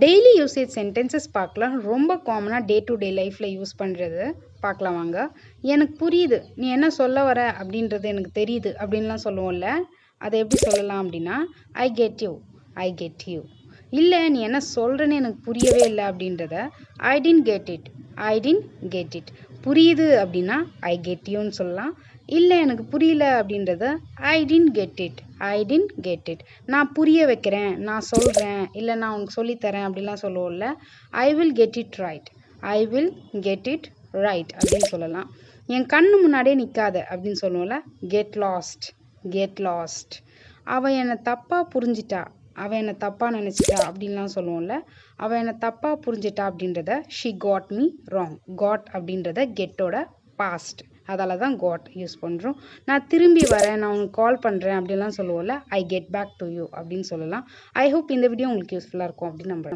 Daily usage sentences பார்க்கலாம். ரொம்ப காமனாக டே டு டே லைஃப்பில் யூஸ் பண்ணுறது பார்க்கலாம் வாங்க. எனக்கு புரியுது, நீ என்ன சொல்ல வர அப்படின்றது எனக்கு தெரியுது அப்படின்லாம் சொல்லுவோம்ல. அதை எப்படி சொல்லலாம் அப்படின்னா, I get you, I get you. இல்லை, நீ என்ன சொல்கிறேன்னு எனக்கு புரியவே இல்லை அப்படின்றத I didn't get it, I didn't get it. புரியுது அப்படின்னா ஐ கெட் யூன்னு சொல்லலாம். இல்லை எனக்கு புரியல அப்படின்றத I didn't get it, I didn't get it. நான் புரிய வைக்கிறேன், நான் சொல்கிறேன், இல்லை நான் உனக்கு சொல்லித்தரேன் அப்படிலாம் சொல்லுவோம்ல. I will get it right, I will get it right அப்படின்னு சொல்லலாம். என் கண்ணு முன்னாடியே நிற்காத அப்படின்னு சொல்லுவோம்ல. Get lost, get lost. அவள் என்னை தப்பாக புரிஞ்சிட்டா, அவள் என்னை தப்பாக நினச்சிட்டா அப்படின்லாம் சொல்லுவோம்ல. அவள் என்னை தப்பாக புரிஞ்சிட்டா அப்படின்றத she got me wrong. Got அப்படின்றத கெட்டோட பாஸ்ட், அதால தான் காட் யூஸ் பண்ணுறோம். நான் திரும்பி வரேன், நான் உங்களுக்கு கால் பண்ணுறேன் அப்படின்லாம் சொல்லுவோம்ல. I get back to you அப்படின்னு சொல்லலாம். ஐ ஹோப் இந்த வீடியோ உங்களுக்கு யூஸ்ஃபுல்லாக இருக்கும் அப்படின்னு நம்புறேன்.